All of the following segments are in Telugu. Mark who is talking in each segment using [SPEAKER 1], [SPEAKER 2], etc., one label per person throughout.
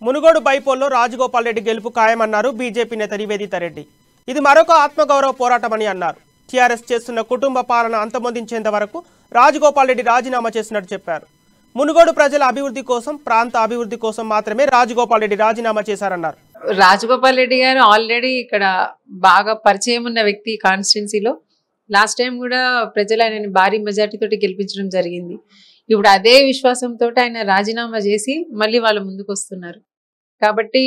[SPEAKER 1] మునుగోడు బైపోల్లో రాజగోపాల్ రెడ్డి గెలుపు ఖాయమన్నారు బీజేపీ నేత నివేదిత రెడ్డి. ఇది మరొక ఆత్మగౌరవ పోరాటమని అన్నారు. టీఆర్ఎస్ చేస్తున్న కుటుంబ పాలన అంతమొందించేంత వరకు రాజగోపాల్ రెడ్డి రాజీనామా చేసినట్టు చెప్పారు. మునుగోడు ప్రజల అభివృద్ధి కోసం, ప్రాంత అభివృద్ధి కోసం మాత్రమే రాజగోపాల్ రెడ్డి రాజీనామా చేశారన్నారు.
[SPEAKER 2] రాజగోపాల్ రెడ్డి గారు ఆల్రెడీ ఇక్కడ బాగా పరిచయం ఉన్న వ్యక్తి కాన్స్టిట్యున్సీలో. లాస్ట్ టైం కూడా ప్రజలు ఆయనని భారీ మెజార్టీ తోటి గెలిపించడం జరిగింది. ఇప్పుడు అదే విశ్వాసంతో ఆయన రాజీనామా చేసి మళ్ళీ వాళ్ళ ముందుకు వస్తున్నారు. కాబట్టి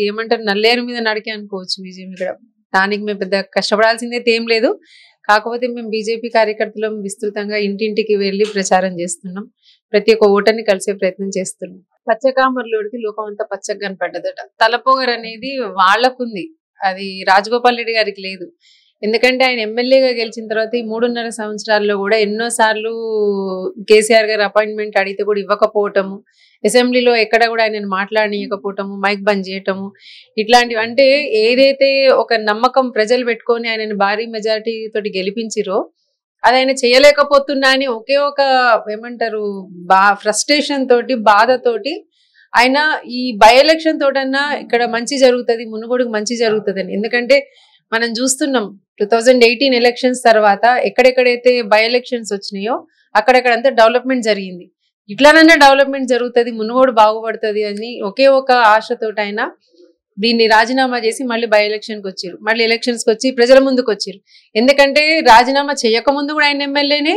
[SPEAKER 2] ఏమంటారు, నల్లేరు మీద నడికే అనుకోవచ్చు విజయం. ఇక్కడ దానికి మేము పెద్ద కష్టపడాల్సిందైతే ఏం లేదు. కాకపోతే మేము బీజేపీ కార్యకర్తలు విస్తృతంగా ఇంటింటికి వెళ్ళి ప్రచారం చేస్తున్నాం. ప్రతి ఒక్క ఓటర్ని కలిసే ప్రయత్నం చేస్తున్నాం. పచ్చకామర్లోడికి లోకం అంతా పచ్చగా కనపడ్డదట. తలపోగర్ అనేది వాళ్లకుంది, అది రాజగోపాల్ రెడ్డి గారికి లేదు. ఎందుకంటే ఆయన ఎమ్మెల్యేగా గెలిచిన తర్వాత ఈ 3.5 సంవత్సరాల్లో కూడా ఎన్నోసార్లు కేసీఆర్ గారు అపాయింట్మెంట్ అడిగితే కూడా ఇవ్వకపోవటము, అసెంబ్లీలో ఎక్కడ కూడా ఆయన మాట్లాడనీయకపోవటము, మైక్ బంద్ చేయటము, ఇట్లాంటివి. అంటే ఏదైతే ఒక నమ్మకం ప్రజలు పెట్టుకొని ఆయనని భారీ మెజారిటీ తోటి గెలిపించిరో అది ఆయన చేయలేకపోతున్నా అని ఒకే ఒక ఏమంటారు ఫ్రస్ట్రేషన్ తోటి, బాధతోటి ఆయన ఈ బై ఎలక్షన్ తోటన్నా ఇక్కడ మంచి జరుగుతుంది, మునుగోడుకు మంచి జరుగుతుంది అని. ఎందుకంటే మనం చూస్తున్నాం 2018 ఎలక్షన్స్ తర్వాత ఎక్కడెక్కడైతే బై ఎలక్షన్స్ వచ్చినాయో అక్కడెక్కడంతా డెవలప్మెంట్ జరిగింది. ఇట్లానన్నా డెవలప్మెంట్ జరుగుతుంది, మునుగోడు బాగుపడుతుంది అని ఒకే ఒక ఆశతోటి ఆయన దీన్ని రాజీనామా చేసి మళ్ళీ బై ఎలక్షన్కి వచ్చారు. మళ్ళీ ఎలక్షన్స్కి వచ్చి ప్రజల ముందుకు వచ్చారు. ఎందుకంటే రాజీనామా చేయకముందు కూడా ఆయన ఎమ్మెల్యేనే,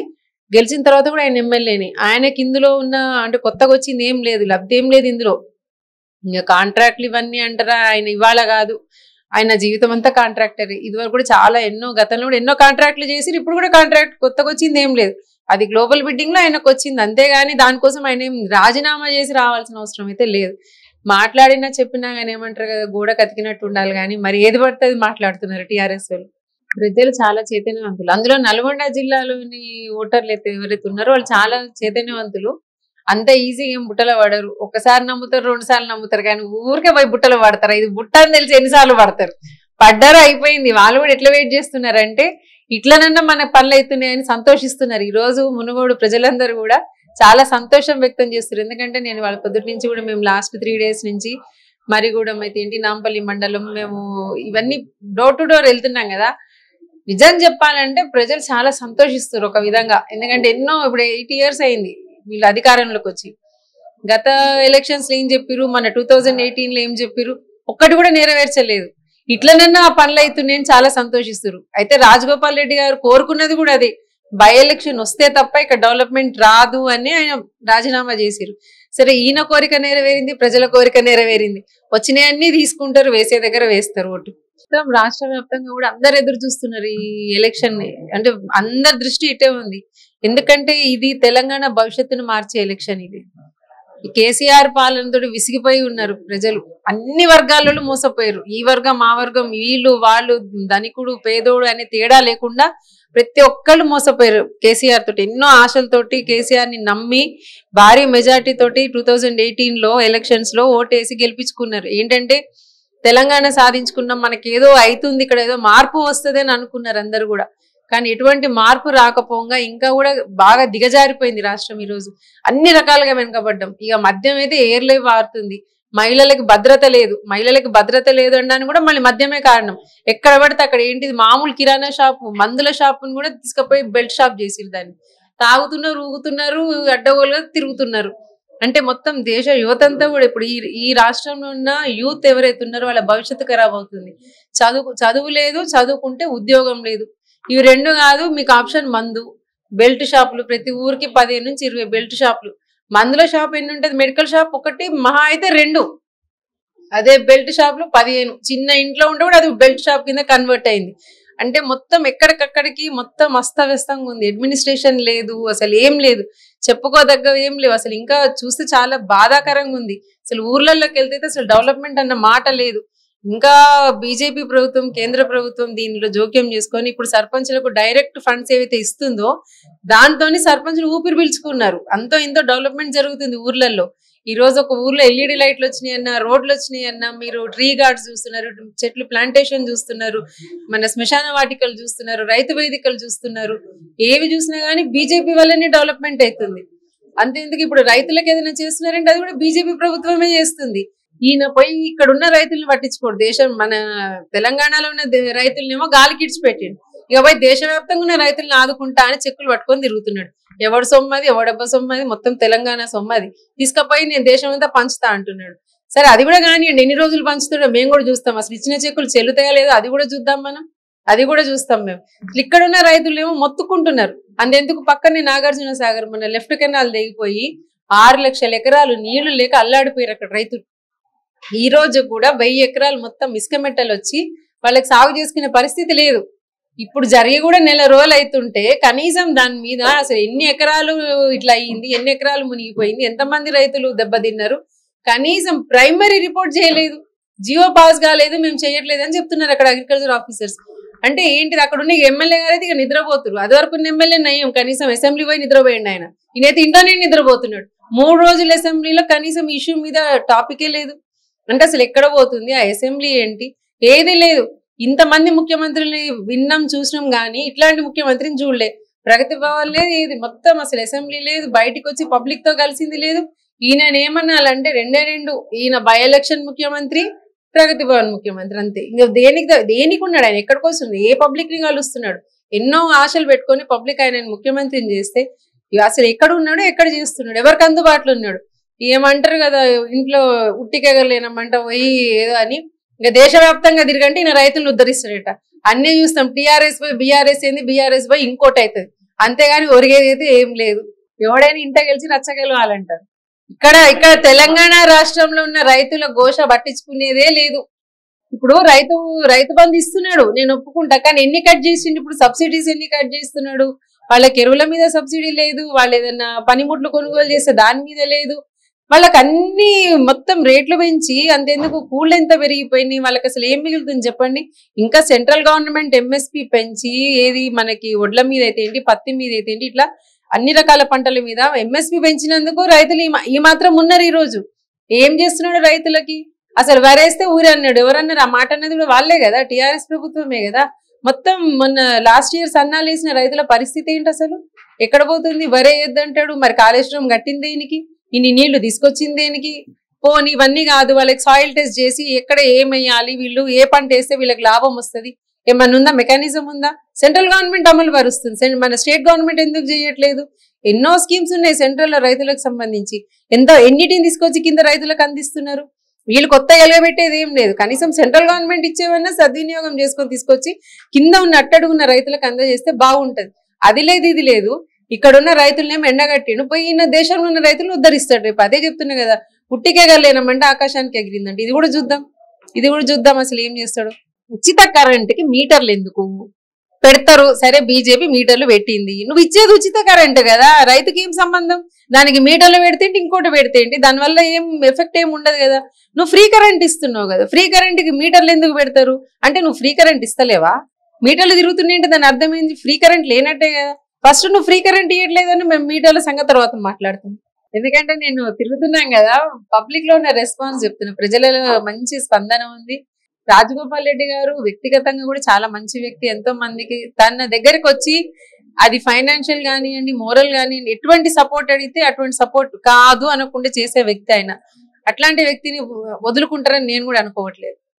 [SPEAKER 2] గెలిచిన తర్వాత కూడా ఆయన ఎమ్మెల్యేనే. ఆయనకి ఇందులో ఉన్న అంటే కొత్తగా వచ్చింది ఏం లేదు, లబ్ధి ఏం లేదు ఇందులో. ఇంకా కాంట్రాక్ట్లు ఇవన్నీ అంటారా, ఆయన ఇవాళ కాదు, ఆయన జీవితం అంతా కాంట్రాక్టర్. ఇదివరకు కూడా చాలా గతంలో కూడా ఎన్నో కాంట్రాక్ట్లు చేసి, ఇప్పుడు కూడా కాంట్రాక్ట్ కొత్తగా వచ్చింది ఏం లేదు. అది గ్లోబల్ బిడ్డింగ్ లో ఆయనకు వచ్చింది అంతేగాని దానికోసం ఆయన ఏం రాజీనామా చేసి రావాల్సిన అవసరం అయితే లేదు. మాట్లాడినా చెప్పినా కానీ ఏమంటారు కదా, గోడ కతికినట్టు ఉండాలి. కానీ మరి ఏది పడితే అది మాట్లాడుతున్నారు టీఆర్ఎస్ వాళ్ళు. ప్రజలు చాలా చైతన్యవంతులు. అందులో నల్గొండ జిల్లాలోని ఓటర్లు అయితే ఎవరైతే ఉన్నారో వాళ్ళు చాలా చైతన్యవంతులు. అంత ఈజీగా ఏం బుట్టలో పడరు. ఒకసారి నమ్ముతారు, 2 సార్లు నమ్ముతారు, కానీ ఊరికే పోయి బుట్టలో పడతారు. ఇది బుట్ట అని తెలిసి ఎన్నిసార్లు పడతారు. పడ్డారు, అయిపోయింది. వాళ్ళు కూడా ఎట్లా వెయిట్ చేస్తున్నారంటే ఇట్లనన్నా మన పనులు అవుతున్నాయని సంతోషిస్తున్నారు. ఈ రోజు మునుగోడు ప్రజలందరూ కూడా చాలా సంతోషం వ్యక్తం చేస్తారు. ఎందుకంటే నేను వాళ్ళ పొద్దుటి నుంచి కూడా మేము లాస్ట్ 3 days నుంచి మరిగూడెం అయితే ఏంటి, నాంపల్లి మండలం, మేము ఇవన్నీ డోర్ టు డోర్ వెళ్తున్నాం కదా. నిజం చెప్పాలంటే ప్రజలు చాలా సంతోషిస్తారు ఒక విధంగా. ఎందుకంటే ఇప్పుడు 8 years అయింది వీళ్ళు అధికారంలోకి వచ్చి. గత ఎలక్షన్స్ లో ఏం చెప్పారు, మన 2018 లో ఏం చెప్పారు, ఒక్కటి కూడా నెరవేర్చలేదు. ఇట్లనన్నా ఆ పనులు అవుతున్నాయని చాలా సంతోషిస్తారు. అయితే రాజగోపాల్ రెడ్డి గారు కోరుకున్నది కూడా అదే, బై ఎలక్షన్ వస్తే తప్ప ఇక్కడ డెవలప్మెంట్ రాదు అని ఆయన రాజీనామా చేశారు. సరే, ఈయన కోరిక నెరవేరింది, ప్రజల కోరిక నెరవేరింది. వచ్చినాయన్నీ తీసుకుంటారు, వేసే దగ్గర వేస్తారు ఓటు. రాష్ట్ర వ్యాప్తంగా కూడా అందరు ఎదురు చూస్తున్నారు ఈ ఎలక్షన్ ని. అంటే అందరి దృష్టి ఇటే ఉంది. ఎందుకంటే ఇది తెలంగాణ భవిష్యత్తును మార్చే ఎలక్షన్. ఇది కేసీఆర్ పాలనతో విసిగిపోయి ఉన్నారు ప్రజలు. అన్ని వర్గాలలో మోసపోయారు. ఈ వర్గం, ఆ వర్గం, వీళ్ళు వాళ్ళు, ధనికుడు పేదోడు అనే తేడా లేకుండా ప్రతి ఒక్కళ్ళు మోసపోయారు కేసీఆర్ తోటి. ఎన్నో ఆశలతోటి కేసీఆర్ ని నమ్మి భారీ మెజార్టీ తోటి 2018 ఎలక్షన్స్ లో ఓటేసి గెలిపించుకున్నారు. ఏంటంటే తెలంగాణ సాధించుకున్నాం, మనకి ఏదో అవుతుంది, ఇక్కడ ఏదో మార్పు వస్తుంది అని అనుకున్నారు అందరు కూడా. కానీ ఎటువంటి మార్పు రాకపోగా ఇంకా కూడా బాగా దిగజారిపోయింది రాష్ట్రం. ఈరోజు అన్ని రకాలుగా వెనుకబడ్డం. ఇక మద్యం అయితే ఏర్లే వారుతుంది. మహిళలకు భద్రత లేదు. మహిళలకు భద్రత లేదు అనడానికి కూడా మళ్ళీ మద్యమే కారణం. ఎక్కడ పడితే అక్కడ ఏంటిది, మామూలు కిరాణా షాపు, మందుల షాపును కూడా తీసుకుపోయి బెల్ట్ షాప్ చేసిరు. దాన్ని తాగుతున్నారు, ఊగుతున్నారు, అడ్డగోలుగా తిరుగుతున్నారు. అంటే మొత్తం దేశ యువత అంతా కూడా ఇప్పుడు ఈ రాష్ట్రంలో ఉన్న యూత్ ఎవరైతే ఉన్నారో వాళ్ళ భవిష్యత్తు ఖరాబ్ అవుతుంది. చదువు లేదు, చదువుకుంటే ఉద్యోగం లేదు. ఇవి రెండు కాదు, మీకు ఆప్షన్ మందు, బెల్ట్ షాపులు. ప్రతి ఊరికి 15 నుంచి 20 బెల్ట్ షాపులు. మందుల షాప్ ఎన్ని ఉంటుంది, మెడికల్ షాప్ ఒకటి, మహా అయితే 2. అదే బెల్ట్ షాపులు 15. చిన్న ఇంట్లో ఉంటే కూడా అది బెల్ట్ షాప్ కింద కన్వర్ట్ అయింది. అంటే మొత్తం ఎక్కడికక్కడికి మొత్తం అస్తవ్యస్తంగా ఉంది. అడ్మినిస్ట్రేషన్ లేదు, అసలు ఏం లేదు, చెప్పుకోదగ్గ ఏం లేవు. అసలు ఇంకా చూస్తే చాలా బాధాకరంగా ఉంది. అసలు ఊర్లలోకి వెళ్తే అసలు డెవలప్మెంట్ అన్న మాట లేదు. ఇంకా బీజేపీ ప్రభుత్వం, కేంద్ర ప్రభుత్వం దీనిలో జోక్యం చేసుకొని ఇప్పుడు సర్పంచులకు డైరెక్ట్ ఫండ్స్ ఏవైతే ఇస్తుందో దాంతోని సర్పంచులు ఊపిరి పీల్చుకున్నారు. అంతో ఇంతో డెవలప్మెంట్ జరుగుతుంది ఊర్లలో. ఈ రోజు ఒక ఊర్లో ఎల్ఈడి లైట్లు వచ్చినాయి అన్న, రోడ్లు వచ్చినాయి అన్న, మీరు ట్రీ గార్డ్స్ చూస్తున్నారు, చెట్లు ప్లాంటేషన్ చూస్తున్నారు, మన శ్మశాన వాటికలు చూస్తున్నారు, రైతు వేదికలు చూస్తున్నారు. ఏవి చూసినా కానీ బీజేపీ వల్లనే డెవలప్మెంట్ అవుతుంది. అంతేందుకు ఇప్పుడు రైతులకు ఏదైనా చేస్తున్నారంటే అది కూడా బీజేపీ ప్రభుత్వమే చేస్తుంది. ఈయన పోయి ఇక్కడ ఉన్న రైతులను పట్టించుకోడు. దేశం మన తెలంగాణలో ఉన్న రైతులనేమో గాలికి ఇడిచిపెట్టిండు. ఇక పోయి దేశవ్యాప్తంగా ఉన్న రైతులను ఆదుకుంటా అని చెక్కులు పట్టుకొని తిరుగుతున్నాడు. ఎవడు సొమ్మది, ఎవడబ్బ సొమ్మది, మొత్తం తెలంగాణ సొమ్మది తీసుకపోయి నేను దేశం అంతా పంచుతా అంటున్నాడు. సరే అది కూడా కానివ్వండి, ఎన్ని రోజులు పంచుతాడో మేము కూడా చూస్తాం. అసలు ఇచ్చిన చెక్కులు చెల్లుతాయా లేదో అది కూడా చూద్దాం మనం, అది కూడా చూస్తాం మేము. ఇక్కడ ఉన్న రైతులు ఏమో మొత్తుకుంటున్నారు. అంతెందుకు పక్కనే నాగార్జున సాగర్ మన లెఫ్ట్ కెనాల్ దిగిపోయి 6 లక్షల ఎకరాలు నీళ్లు లేక అల్లాడిపోయారు అక్కడ రైతులు. ఈ రోజు కూడా 1000 ఎకరాలు మొత్తం ఇసుక మెట్టలు వచ్చి వాళ్ళకి సాగు చేసుకునే పరిస్థితి లేదు. ఇప్పుడు జరిగి కూడా నెల రోజులు అవుతుంటే కనీసం దాని మీద అసలు ఎన్ని ఎకరాలు ఇట్లా అయ్యింది, ఎన్ని ఎకరాలు మునిగిపోయింది, ఎంతమంది రైతులు దెబ్బతిన్నారు, కనీసం ప్రైమరీ రిపోర్ట్ చేయలేదు, జియో పాస్ కాలేదు, మేము చేయట్లేదు అని చెప్తున్నారు అక్కడ అగ్రికల్చర్ ఆఫీసర్స్. అంటే ఏంటిది, అక్కడ ఉన్న ఎమ్మెల్యే గారు అయితే ఇక నిద్రపోతున్నారు. అది వరకు ఎమ్మెల్యే నయం, కనీసం అసెంబ్లీ పోయి నిద్రపోయింది ఆయన. ఈయనైతే ఇంట్లోనే నిద్రపోతున్నాడు. 3 రోజులు అసెంబ్లీలో కనీసం ఇష్యూ మీద టాపికే లేదు. అంటే అసలు ఎక్కడ పోతుంది ఆ అసెంబ్లీ, ఏంటి ఏది లేదు. ఇంతమంది ముఖ్యమంత్రుల్ని విన్నాం చూసినాం కానీ ఇట్లాంటి ముఖ్యమంత్రిని చూడలే. ప్రగతి భవన్ లేదు, ఏది మొత్తం అసలు అసెంబ్లీ లేదు, బయటకు వచ్చి పబ్లిక్ తో కలిసింది లేదు. ఈయన ఏమన్నాలంటే 2 ఈయన బై ఎలక్షన్ ముఖ్యమంత్రి, ప్రగతి భవన్ ముఖ్యమంత్రి, అంతే. ఇంకా దేనికి ఉన్నాడు ఆయన, ఎక్కడికి వస్తుంది, ఏ పబ్లిక్ ని కలుస్తున్నాడు? ఎన్నో ఆశలు పెట్టుకొని పబ్లిక్ ఆయన ముఖ్యమంత్రిని చేస్తే అసలు ఎక్కడ ఉన్నాడు, ఎక్కడ చేస్తున్నాడు, ఎవరికి అందుబాటులో ఉన్నాడు? ఏమంటారు కదా, ఇంట్లో ఉట్టికెగలేనమంట పోయి ఏదో అని ఇంకా దేశవ్యాప్తంగా తిరిగంటే ఈయన రైతులను ఉద్ధరిస్తాడట. అన్నీ చూస్తాం, టీఆర్ఎస్ పోయి బీఆర్ఎస్ ఏంది, బీఆర్ఎస్ పోయి ఇంకోటి అవుతుంది, అంతేగాని ఒరిగేది అయితే ఏం లేదు. ఎవడైనా ఇంట గెలిచి రచ్చగెలవాలంటారు. ఇక్కడ తెలంగాణ రాష్ట్రంలో ఉన్న రైతుల ఘోష పట్టించుకునేదే లేదు. ఇప్పుడు రైతు బంధు ఇస్తున్నాడు, నేను ఒప్పుకుంటా, కానీ ఎన్ని కట్ చేసిండు? ఇప్పుడు సబ్సిడీస్ ఎన్ని కట్ చేస్తున్నాడు? వాళ్ళకి ఎరువుల మీద సబ్సిడీ లేదు, వాళ్ళు ఏదన్నా పనిముట్లు కొనుగోలు చేస్తే దాని మీద లేదు. వాళ్ళకి అన్ని మొత్తం రేట్లు పెంచి అంతెందుకు కూళ్ళు ఎంత పెరిగిపోయినాయి, వాళ్ళకి అసలు ఏం మిగులుతుంది చెప్పండి? ఇంకా సెంట్రల్ గవర్నమెంట్ ఎంఎస్పి పెంచి ఏది మనకి వడ్ల మీద అయితే ఏంటి, పత్తి మీద అయితే ఏంటి, ఇట్లా అన్ని రకాల పంటల మీద ఎంఎస్పి పెంచినందుకు రైతులు ఈ మాత్రం ఉన్నారు. ఈ రోజు ఏం చేస్తున్నాడు రైతులకి? అసలు వరేస్తే ఊరే అన్నాడు. ఎవరన్నారు ఆ మాట అన్నది? కూడా వాళ్ళే కదా, టీఆర్ఎస్ ప్రభుత్వమే కదా. మొత్తం మొన్న లాస్ట్ ఇయర్ సన్నాలు వేసిన రైతుల పరిస్థితి ఏంటి అసలు? ఎక్కడ పోతుంది? వరే వేద్దంటాడు, మరి కాళేశ్వరం కట్టింది దేనికి, ఇన్ని నీళ్లు తీసుకొచ్చింది దేనికి? పోనీ ఇవన్నీ కాదు, వాళ్ళకి సాయిల్ టెస్ట్ చేసి ఎక్కడ ఏమేయాలి, వీళ్ళు ఏ పంట వేస్తే వీళ్ళకి లాభం వస్తుంది, ఏమన్నా ఉందా, మెకానిజం ఉందా? సెంట్రల్ గవర్నమెంట్ అమలు పరుస్తుంది, మన స్టేట్ గవర్నమెంట్ ఎందుకు చేయట్లేదు? ఎన్నో స్కీమ్స్ ఉన్నాయి సెంట్రల్ రైతులకు సంబంధించి, ఎన్నిటిని తీసుకొచ్చి కింద రైతులకు అందిస్తున్నారు. వీళ్ళు కొత్త ఎలగబెట్టేది ఏం లేదు. కనీసం సెంట్రల్ గవర్నమెంట్ ఇచ్చేవన్నా సద్వినియోగం చేసుకొని తీసుకొచ్చి కింద ఉన్న అట్టడుగున్న రైతులకు అందజేస్తే బాగుంటది. అది లేదు, ఇది లేదు. ఇక్కడ ఉన్న రైతులనేమో ఎండగట్టిండు, పోయి దేశంలో ఉన్న రైతులను ఉద్ధరిస్తాడు. రేపు అదే చెప్తున్నా కదా, పుట్టికెగలేనమంటే ఆకాశానికి ఎగిరిందంటే. ఇది కూడా చూద్దాం అసలు ఏం చేస్తాడు. ఉచిత కరెంటుకి మీటర్లు ఎందుకు పెడతారు? సరే, బీజేపీ మీటర్లు పెట్టింది, నువ్వు ఇచ్చేది ఉచిత కరెంటు కదా, రైతుకి ఏం సంబంధం? దానికి మీటర్లు పెడితే ఇంకోటి పెడితే ఏంటి, దానివల్ల ఏం ఎఫెక్ట్ ఏమి ఉండదు కదా. నువ్వు ఫ్రీ కరెంట్ ఇస్తున్నావు కదా, ఫ్రీ కరెంట్కి మీటర్లు ఎందుకు పెడతారు? అంటే నువ్వు ఫ్రీ కరెంట్ ఇస్తలేవా? మీటర్లు తిరుగుతున్నాయంటే దాని అర్థం ఏంటి? ఫ్రీ కరెంట్ లేనట్టే కదా. ఫస్ట్ నువ్వు ఫ్రీ కరెంట్ ఇవ్వట్లేదని మేము మీటర్ల సంగతి తర్వాత మాట్లాడుతాం. ఎందుకంటే నేను తిరుగుతున్నాం కదా, పబ్లిక్ లో ఉన్న రెస్పాన్స్ చెప్తున్నా, ప్రజలలో మంచి స్పందన ఉంది. రాజగోపాల్ రెడ్డి గారు వ్యక్తిగతంగా కూడా చాలా మంచి వ్యక్తి. ఎంతో మందికి తన దగ్గరకు వచ్చి అది ఫైనాన్షియల్ కానివ్వండి, మోరల్ కానివ్వండి, ఎటువంటి సపోర్ట్ అడిగితే అటువంటి సపోర్ట్ కాదు అనకుండా చేసే వ్యక్తి ఆయన. అట్లాంటి వ్యక్తిని వదులుకుంటారని నేను కూడా అనుకోవట్లేదు.